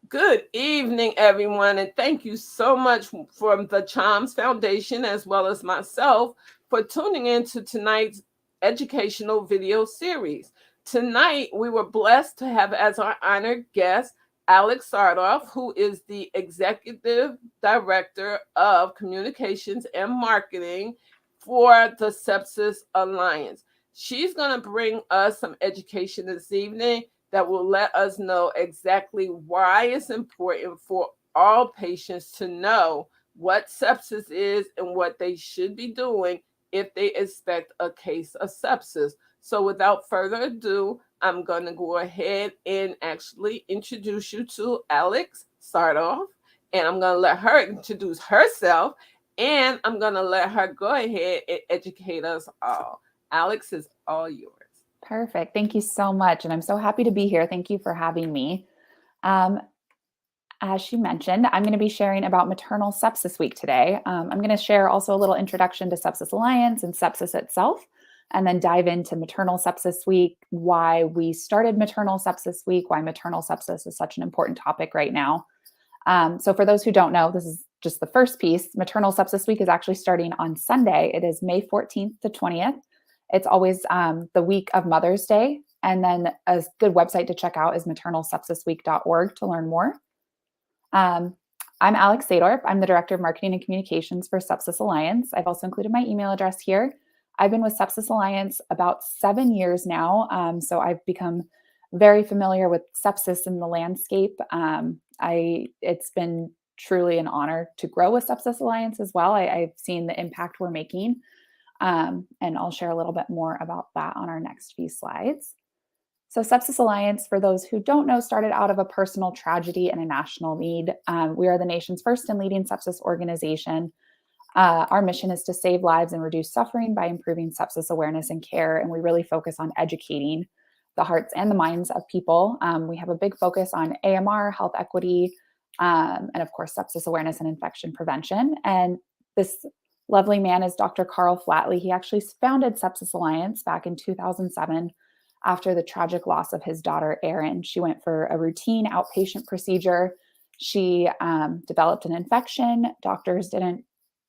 Good evening, everyone, and thank you so much from the C.H.L.M.S Foundation, as well as myself, for tuning in to tonight's educational video series. Tonight, we were blessed to have as our honored guest Alex Sadorf, who is the Executive Director of Communications and Marketing for the Sepsis Alliance. She's going to bring us some education this evening that will let us know exactly why it's important for all patients to know what sepsis is and what they should be doing if they expect a case of sepsis. So without further ado, I'm going to go ahead and actually introduce you to Alex Sardoff, and I'm going to let her introduce herself, and I'm going to let her go ahead and educate us all. Alex, is all yours. Perfect. Thank you so much. And I'm so happy to be here. Thank you for having me. As she mentioned, I'm going to be sharing about Maternal Sepsis Week today. I'm going to share also a little introduction to Sepsis Alliance and sepsis itself, and then dive into Maternal Sepsis Week, why we started Maternal Sepsis Week, why maternal sepsis is such an important topic right now. So for those who don't know, this is just the first piece. Maternal Sepsis Week is actually starting on Sunday. It is May 14th to 20th. It's always the week of Mother's Day. And then a good website to check out is maternalsepsisweek.org to learn more. I'm Alex Sadorf. I'm the Director of Marketing and Communications for Sepsis Alliance. I've also included my email address here. I've been with Sepsis Alliance about 7 years now, so I've become very familiar with sepsis in the landscape. It's been truly an honor to grow with Sepsis Alliance as well. I've seen the impact we're making. And I'll share a little bit more about that on our next few slides. So Sepsis Alliance, for those who don't know, started out of a personal tragedy and a national need. We are the nation's first and leading sepsis organization. Our mission is to save lives and reduce suffering by improving sepsis awareness and care. And we really focus on educating the hearts and the minds of people. We have a big focus on AMR, health equity, and of course, sepsis awareness and infection prevention. And this lovely man is Dr. Carl Flatley. He actually founded Sepsis Alliance back in 2007 after the tragic loss of his daughter, Erin. She went for a routine outpatient procedure. She developed an infection. Doctors didn't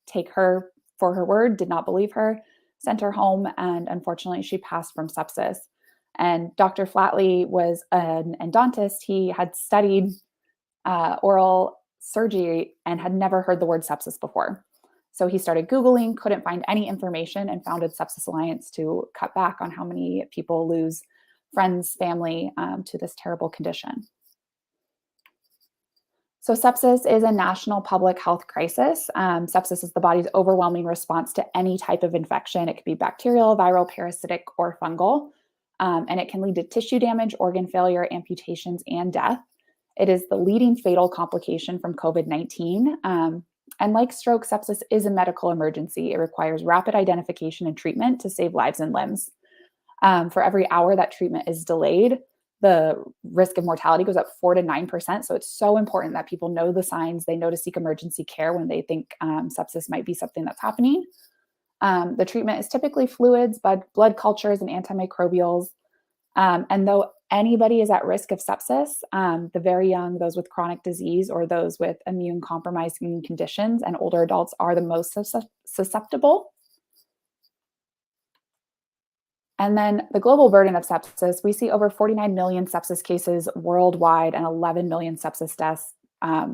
take her for her word, did not believe her, sent her home, and unfortunately, she passed from sepsis. And Dr. Flatley was an endodontist. He had studied oral surgery and had never heard the word sepsis before. So he started Googling, couldn't find any information, and founded Sepsis Alliance to cut back on how many people lose friends, family to this terrible condition. So sepsis is a national public health crisis. Sepsis is the body's overwhelming response to any type of infection. It could be bacterial, viral, parasitic, or fungal, and it can lead to tissue damage, organ failure, amputations, and death. It is the leading fatal complication from COVID-19. And like stroke, sepsis is a medical emergency. It requires rapid identification and treatment to save lives and limbs. For every hour that treatment is delayed, the risk of mortality goes up 4 to 9%. So it's so important that people know the signs. They know to seek emergency care when they think sepsis might be something that's happening. The treatment is typically fluids, blood cultures, and antimicrobials. And though anybody is at risk of sepsis, the very young, those with chronic disease, or those with immune compromising conditions, and older adults are the most susceptible. And then the global burden of sepsis, we see over 49 million sepsis cases worldwide and 11 million sepsis deaths,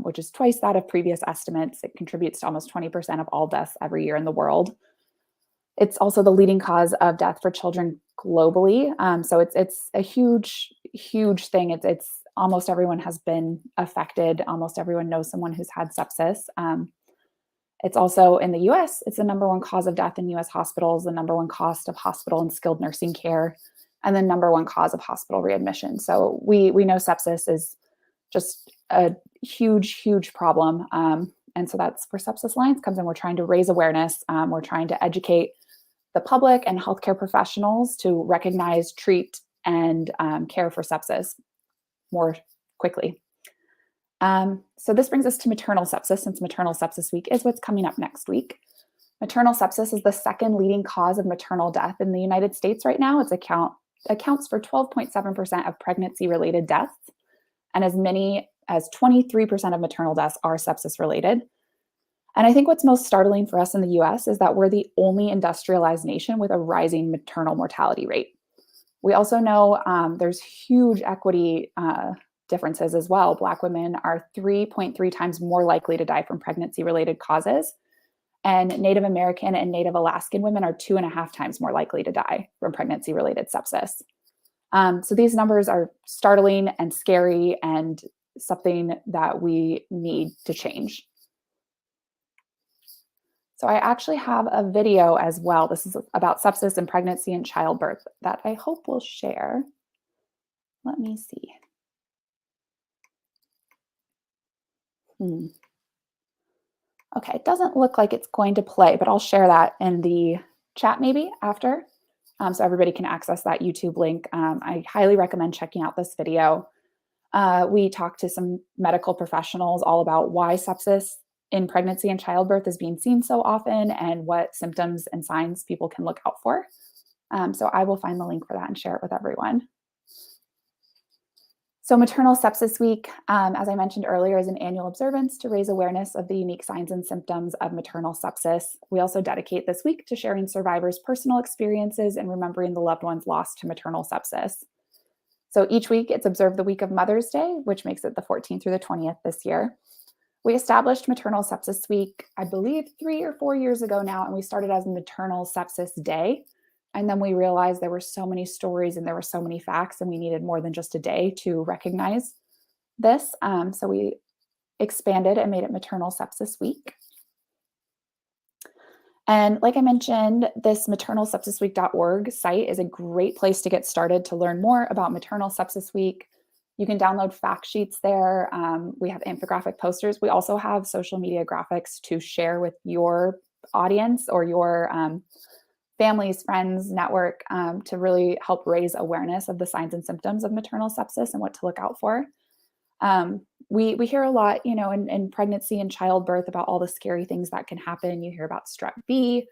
which is twice that of previous estimates. It contributes to almost 20% of all deaths every year in the world. It's also the leading cause of death for children globally. So it's a huge, huge thing. It's almost everyone has been affected. Almost everyone knows someone who's had sepsis. It's also in the US, it's the number one cause of death in US hospitals, the number one cost of hospital and skilled nursing care, and the number one cause of hospital readmission. So we know sepsis is just a huge, huge problem. And so that's where Sepsis Alliance comes in. We're trying to raise awareness. We're trying to educate the public and healthcare professionals to recognize, treat, and care for sepsis more quickly. So this brings us to maternal sepsis, since Maternal Sepsis Week is what's coming up next week. Maternal sepsis is the second leading cause of maternal death in the United States right now. It accounts for 12.7% of pregnancy-related deaths and as many as 23% of maternal deaths are sepsis related. And I think what's most startling for us in the US is that we're the only industrialized nation with a rising maternal mortality rate. We also know there's huge equity differences as well. Black women are 3.3 times more likely to die from pregnancy-related causes. And Native American and Native Alaskan women are 2.5 times more likely to die from pregnancy-related sepsis. So these numbers are startling and scary and something that we need to change. So I actually have a video as well. This is about sepsis and pregnancy and childbirth that I hope we'll share. Let me see. Okay, it doesn't look like it's going to play, but I'll share that in the chat maybe after, so everybody can access that YouTube link. I highly recommend checking out this video. We talked to some medical professionals all about why sepsis in pregnancy and childbirth is being seen so often and what symptoms and signs people can look out for. So I will find the link for that and share it with everyone. So Maternal Sepsis Week, as I mentioned earlier, is an annual observance to raise awareness of the unique signs and symptoms of maternal sepsis. We also dedicate this week to sharing survivors' personal experiences and remembering the loved ones lost to maternal sepsis. So each week it's observed the week of Mother's Day, which makes it the 14th through the 20th this year. We established Maternal Sepsis Week, I believe 3 or 4 years ago now, and we started as Maternal Sepsis Day. And then we realized there were so many stories and there were so many facts, and we needed more than just a day to recognize this. So we expanded and made it Maternal Sepsis Week. And like I mentioned, this maternalsepsisweek.org site is a great place to get started to learn more about Maternal Sepsis Week. You can download fact sheets there. We have infographic posters. We also have social media graphics to share with your audience or your families, friends, network, to really help raise awareness of the signs and symptoms of maternal sepsis and what to look out for. We hear a lot, in pregnancy and childbirth about all the scary things that can happen. You hear about strep B,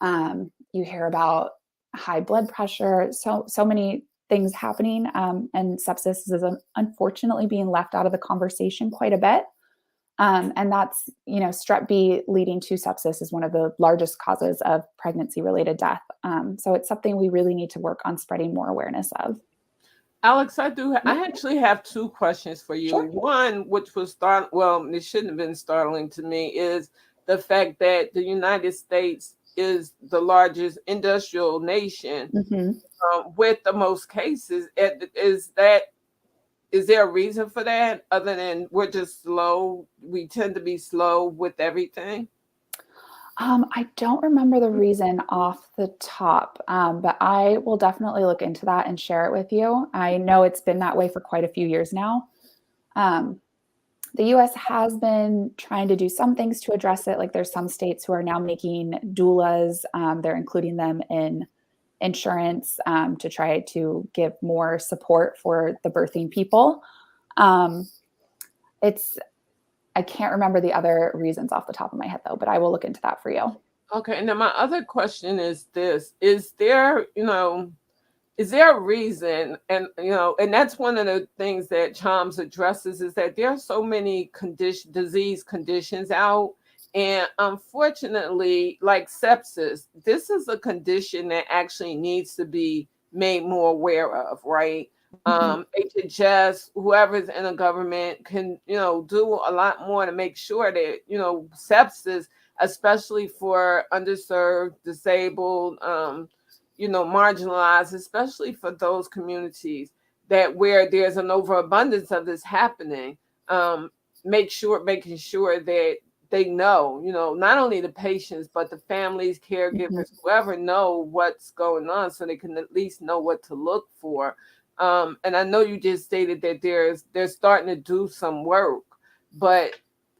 you hear about high blood pressure, so many things happening, and sepsis is unfortunately being left out of the conversation quite a bit. And that's, strep B leading to sepsis is one of the largest causes of pregnancy-related death. So it's something we really need to work on spreading more awareness of. Alex, I actually have 2 questions for you. Sure. One, which was it shouldn't have been startling to me, is the fact that the United States is the largest industrial nation with the most cases. Is there a reason for that other than we're just slow? We tend to be slow with everything. I don't remember the reason off the top, but I will definitely look into that and share it with you. I know it's been that way for quite a few years now. The US has been trying to do some things to address it. Like there's some states who are now making doulas. They're including them in insurance to try to give more support for the birthing people. I can't remember the other reasons off the top of my head though, but I will look into that for you. Okay. And then my other question is this: is there a reason? And that's one of the things that C.H.L.M.S addresses, is that there are so many disease conditions out. And unfortunately, like sepsis, this is a condition that actually needs to be made more aware of, right? HHS, whoever's in the government can, do a lot more to make sure that, sepsis, especially for underserved, disabled, marginalized, especially for those communities where there's an overabundance of this happening, making sure that they know, not only the patients, but the families, caregivers, whoever know what's going on, so they can at least know what to look for. And I know you just stated that they're starting to do some work, but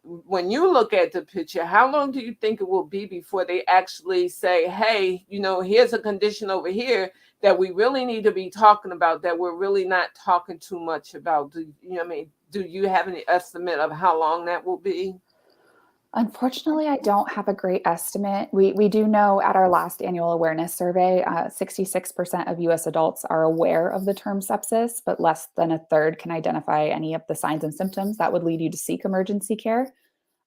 when you look at the picture, how long do you think it will be before they actually say, hey, here's a condition over here that we really need to be talking about, that we're really not talking too much about? Do you have any estimate of how long that will be? Unfortunately, I don't have a great estimate. We do know at our last annual awareness survey, 66% of US adults are aware of the term sepsis, but less than a third can identify any of the signs and symptoms that would lead you to seek emergency care.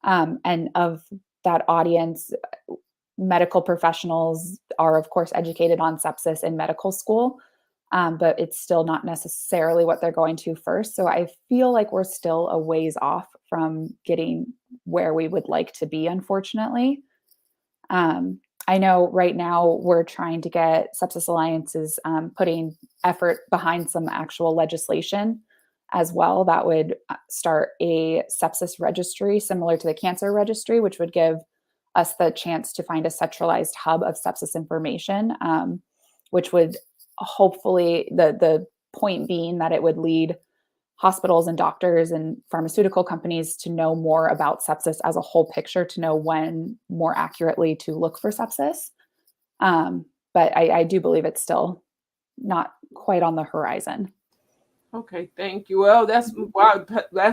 And of that audience, medical professionals are, of course, educated on sepsis in medical school, but it's still not necessarily what they're going to first. So I feel like we're still a ways off from getting where we would like to be, unfortunately. I know right now we're trying to get Sepsis Alliance is putting effort behind some actual legislation as well that would start a sepsis registry similar to the cancer registry, which would give us the chance to find a centralized hub of sepsis information, which would hopefully the point being that it would lead hospitals and doctors and pharmaceutical companies to know more about sepsis as a whole picture, to know when more accurately to look for sepsis. But I do believe it's still not quite on the horizon. Okay, thank you. Well, that's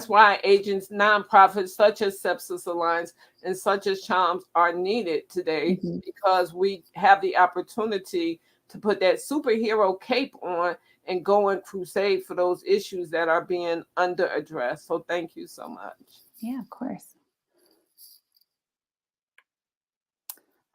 why agents, nonprofits such as Sepsis Alliance and such as CHL.M.S are needed today, Mhm. because we have the opportunity to put that superhero cape on and go and crusade for those issues that are being under addressed. So thank you so much. Yeah, of course.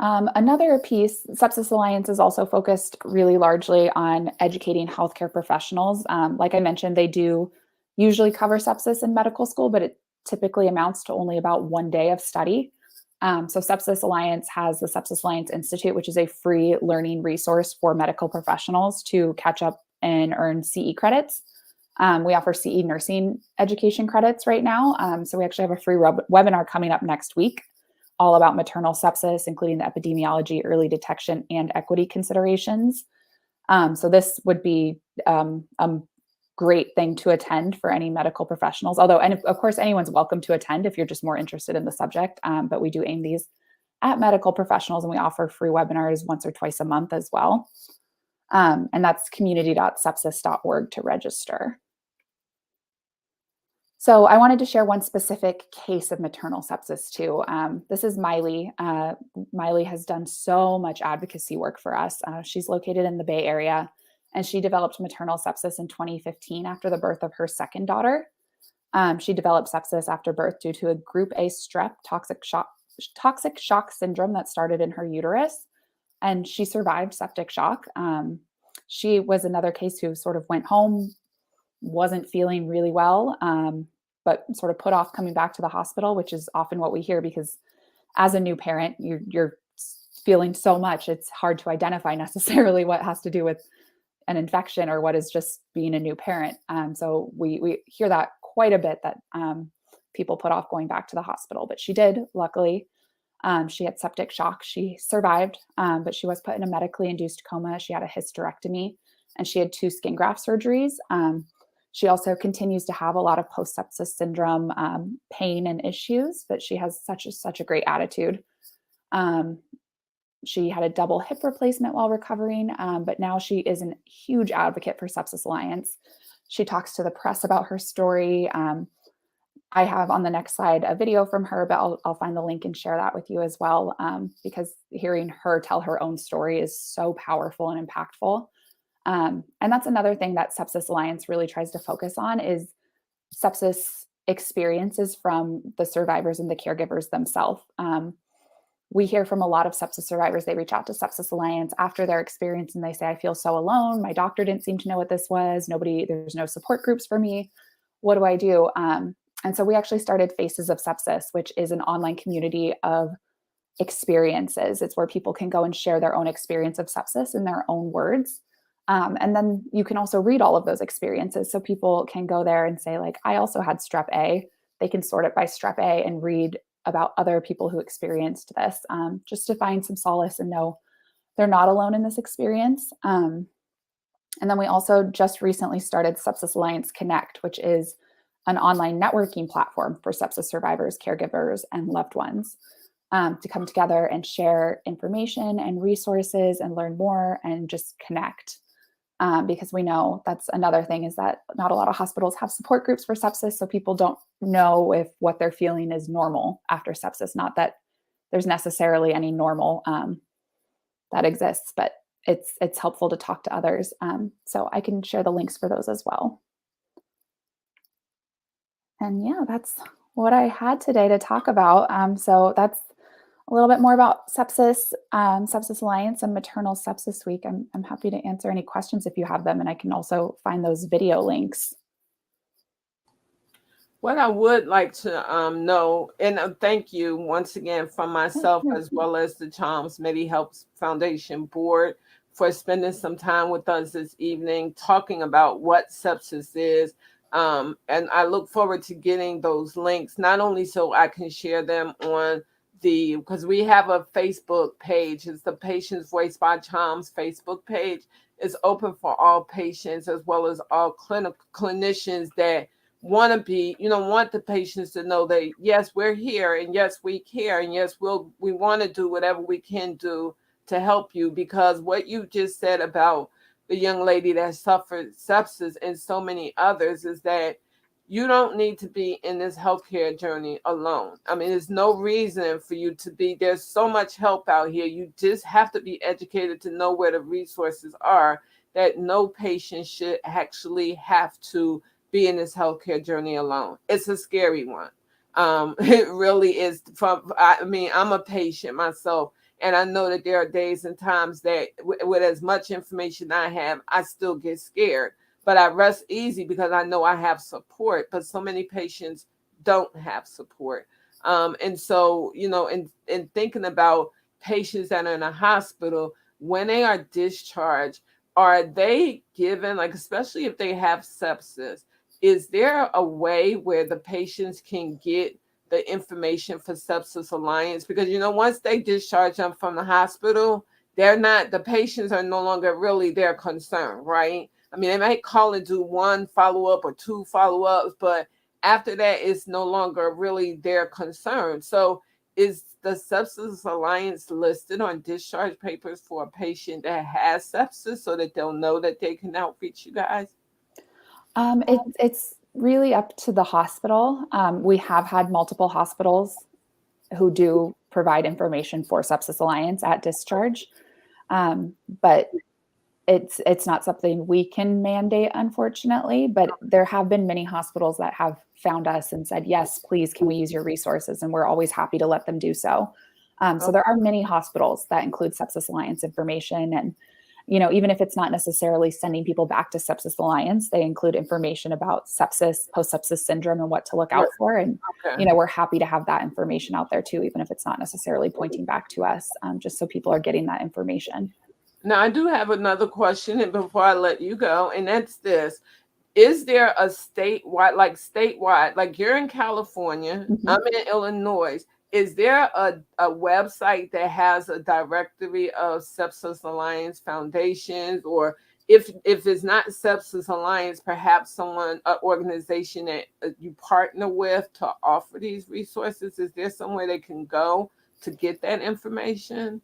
Another piece, Sepsis Alliance is also focused really largely on educating healthcare professionals. Like I mentioned, they do usually cover sepsis in medical school, but it typically amounts to only about 1 day of study. So Sepsis Alliance has the Sepsis Alliance Institute, which is a free learning resource for medical professionals to catch up and earn CE credits. We offer CE nursing education credits right now. So we actually have a free webinar coming up next week all about maternal sepsis, including the epidemiology, early detection, and equity considerations. So this would be a great thing to attend for any medical professionals. Although, and of course, anyone's welcome to attend if you're just more interested in the subject. But we do aim these at medical professionals, and we offer free webinars once or twice a month as well. And that's community.sepsis.org to register. So I wanted to share one specific case of maternal sepsis too. This is Miley. Miley has done so much advocacy work for us. She's located in the Bay Area, and she developed maternal sepsis in 2015 after the birth of her second daughter. She developed sepsis after birth due to a group A strep toxic shock syndrome that started in her uterus, and she survived septic shock. She was another case who sort of went home, wasn't feeling really well, but sort of put off coming back to the hospital, which is often what we hear because as a new parent, you're feeling so much, it's hard to identify necessarily what has to do with an infection or what is just being a new parent. So we hear that quite a bit, that people put off going back to the hospital, but she did, luckily. She had septic shock. She survived, but she was put in a medically induced coma. She had a hysterectomy, and she had 2 skin graft surgeries. She also continues to have a lot of post-sepsis syndrome pain and issues, but she has such a great attitude. She had a double hip replacement while recovering, but now she is a huge advocate for Sepsis Alliance. She talks to the press about her story. I have on the next slide a video from her, but I'll find the link and share that with you as well, because hearing her tell her own story is so powerful and impactful. And that's another thing that Sepsis Alliance really tries to focus on is sepsis experiences from the survivors and the caregivers themselves. We hear from a lot of sepsis survivors, they reach out to Sepsis Alliance after their experience and they say, I feel so alone. My doctor didn't seem to know what this was. There's no support groups for me. What do I do? And so we actually started Faces of Sepsis, which is an online community of experiences. It's where people can go and share their own experience of sepsis in their own words. And then you can also read all of those experiences. So people can go there and say, like, I also had strep A. They can sort it by strep A and read about other people who experienced this, just to find some solace and know they're not alone in this experience. And then we also just recently started Sepsis Alliance Connect, which is an online networking platform for sepsis survivors, caregivers, and loved ones, to come together and share information and resources and learn more and just connect. because we know that's another thing, is that not a lot of hospitals have support groups for sepsis. So people don't know if what they're feeling is normal after sepsis. Not that there's necessarily any normal that exists, but it's helpful to talk to others. So I can share the links for those as well. And yeah, that's what I had today to talk about. So that's a little bit more about sepsis, Sepsis Alliance, and Maternal Sepsis Week. I'm happy to answer any questions if you have them, and I can also find those video links. What I would like to know, and thank you once again from myself as well as the C.H.L.M.S Medi-Helpz Foundation board for spending some time with us this evening talking about what sepsis is. And I look forward to getting those links, not only so I can share them on because we have a Facebook page. It's the Patient's Voice by C.H.L.M.S Facebook page. It's open for all patients as well as all clinicians that want the patients to know that, yes, we're here, and yes, we care, and yes, we want to do whatever we can do to help you. Because what you just said about the young lady that suffered sepsis and so many others is that you don't need to be in this healthcare journey alone. I mean, there's no reason for you to be. There's so much help out here. You just have to be educated to know where the resources are, that no patient should actually have to be in this healthcare journey alone. It's a scary one. It really is. I'm a patient myself, and I know that there are days and times that with as much information I have, I still get scared. But I rest easy because I know I have support. But so many patients don't have support. And so, in thinking about patients that are in a hospital, when they are discharged, are they given, like, especially if they have sepsis, is there a way where the patients can get the information for Sepsis Alliance? Because, once they discharge them from the hospital, the patients are no longer really their concern, right? I mean, they might call and do one follow-up or two follow-ups, but after that, it's no longer really their concern. So is the Sepsis Alliance listed on discharge papers for a patient that has sepsis so that they'll know that they can outreach you guys? It's really up to the hospital. We have had multiple hospitals who do provide information for Sepsis Alliance at discharge, but it's not something we can mandate, unfortunately. But there have been many hospitals that have found us and said, yes, please, can we use your resources? And we're always happy to let them do so. So there are many hospitals that include Sepsis Alliance information. And even if it's not necessarily sending people back to Sepsis Alliance, they include information about sepsis, post-sepsis syndrome, and what to look out for. And, we're happy to have that information out there too, even if it's not necessarily pointing back to us, just so people are getting that information. Now, I do have another question, and before I let you go, and that's this. Is there a statewide, like you're in California, I'm in Illinois, is there a website that has a directory of Sepsis Alliance foundations? Or if it's not Sepsis Alliance, perhaps an organization that you partner with to offer these resources? Is there somewhere they can go to get that information?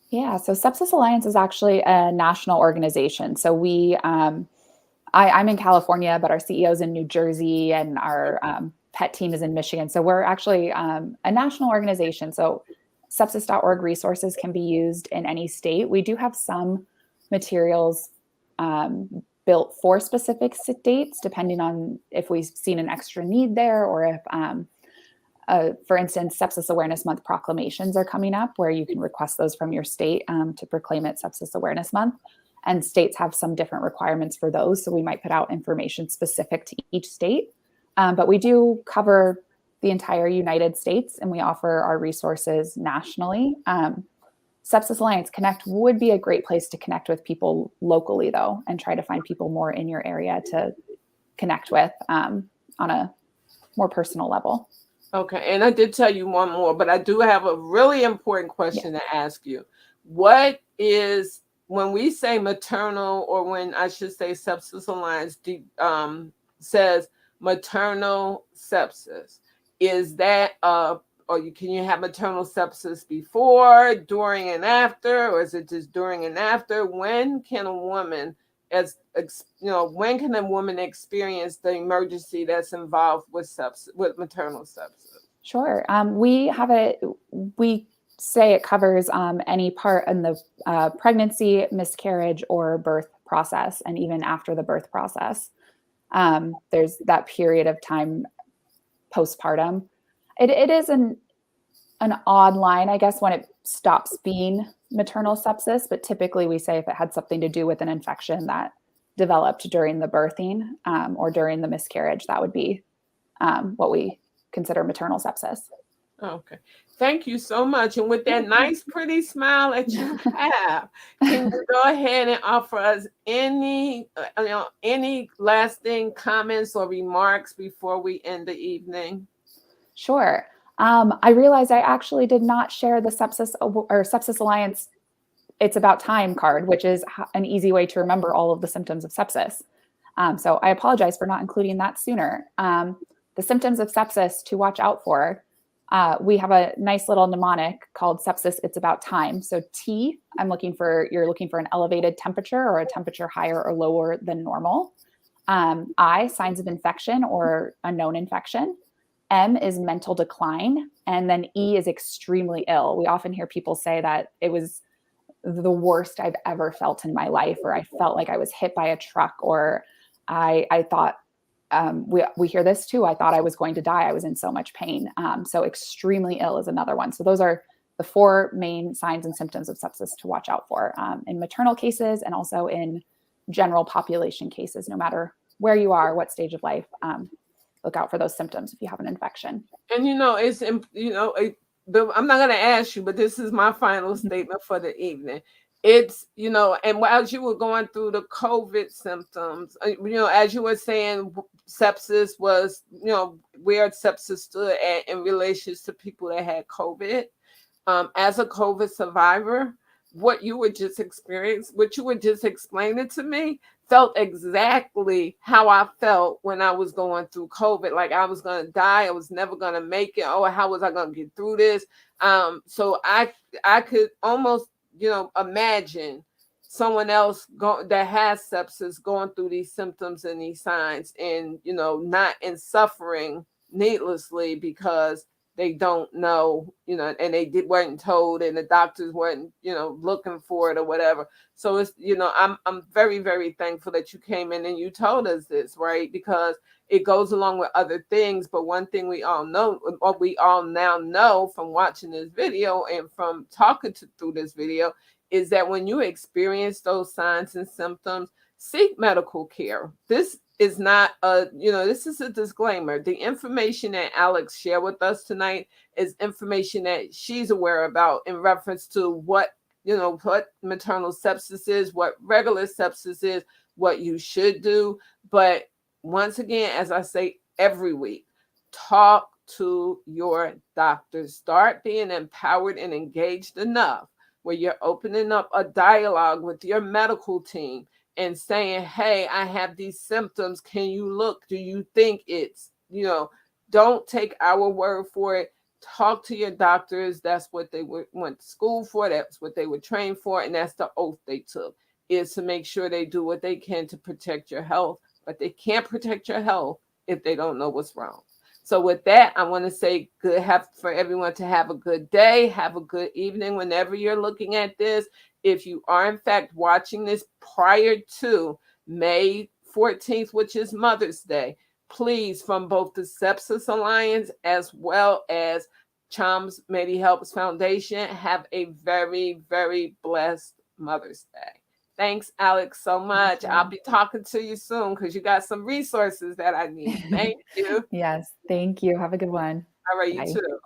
Yeah, so Sepsis Alliance is actually a national organization. So I'm in California, but our CEO is in New Jersey, and our pet team is in Michigan. So we're actually a national organization. So sepsis.org resources can be used in any state. We do have some materials built for specific states, depending on if we've seen an extra need there, or if, for instance, Sepsis Awareness Month proclamations are coming up, where you can request those from your state to proclaim it Sepsis Awareness Month. And states have some different requirements for those. So we might put out information specific to each state. But we do cover the entire United States, and we offer our resources nationally. Sepsis Alliance Connect would be a great place to connect with people locally, though, and try to find people more in your area to connect with on a more personal level. Okay. And I did tell you one more, but I do have a really important question to ask you. What is, when we say maternal, or when I should say Sepsis Alliance says maternal sepsis, is that can you have maternal sepsis before, during, and after, or is it just during and after? When can a woman when can a woman experience the emergency that's involved with sepsis, with maternal sepsis? Sure. We say it covers any part in the pregnancy, miscarriage, or birth process, and even after the birth process. There's that period of time postpartum. It is an odd line, I guess, when it stops being maternal sepsis, but typically we say if it had something to do with an infection that developed during the birthing or during the miscarriage, that would be what we consider maternal sepsis. Okay. Thank you so much. And with that nice, pretty smile that you have, can you go ahead and offer us any lasting comments or remarks before we end the evening? Sure. I realized I actually did not share the Sepsis Alliance It's About Time card, which is an easy way to remember all of the symptoms of sepsis. So I apologize for not including that sooner. The symptoms of sepsis to watch out for. We have a nice little mnemonic called Sepsis It's About Time. So T, you're looking for an elevated temperature or a temperature higher or lower than normal. I, signs of infection or a known infection. M is mental decline. And then E is extremely ill. We often hear people say that it was the worst I've ever felt in my life, or I felt like I was hit by a truck, or I thought, we hear this too, I thought I was going to die. I was in so much pain. So extremely ill is another one. So those are the 4 main signs and symptoms of sepsis to watch out for in maternal cases and also in general population cases, no matter where you are, what stage of life. Look out for those symptoms if you have an infection. And I'm not going to ask you, but this is my final statement for the evening. It's, and as you were going through the COVID symptoms, as you were saying, sepsis was, where sepsis stood at in relation to people that had COVID. As a COVID survivor, what you were just explaining to me felt exactly how I felt when I was going through COVID. Like I was going to die. I was never going to make it. Oh, how was I going to get through this? So I could almost, imagine someone else that has sepsis going through these symptoms and these signs and, not in suffering needlessly because they don't know, and weren't told, and the doctors weren't, looking for it or whatever. So it's, I'm very, very thankful that you came in and you told us this, right? Because it goes along with other things. But one thing we all know, or we all now know from watching this video and from talking through this video, is that when you experience those signs and symptoms, seek medical care. This is not this is a disclaimer. The information that Alex shared with us tonight is information that she's aware about in reference to what maternal sepsis is, what regular sepsis is, what you should do. But once again, as I say every week, talk to your doctor. Start being empowered and engaged enough where you're opening up a dialogue with your medical team and saying, hey, I have these symptoms. Can you look? Do you think it's, don't take our word for it. Talk to your doctors. That's what they went to school for. That's what they were trained for. And that's the oath they took, is to make sure they do what they can to protect your health. But they can't protect your health if they don't know what's wrong. So with that, I want to say for everyone to have a good day, have a good evening whenever you're looking at this. If you are in fact watching this prior to May 14th, which is Mother's Day, please, from both the Sepsis Alliance as well as C.H.L.M.S Medi-Helpz Foundation, have a very, very blessed Mother's Day. Thanks, Alex, so much. I'll be talking to you soon because you got some resources that I need. Thank you. Yes, thank you. Have a good one. All right, Bye. you too.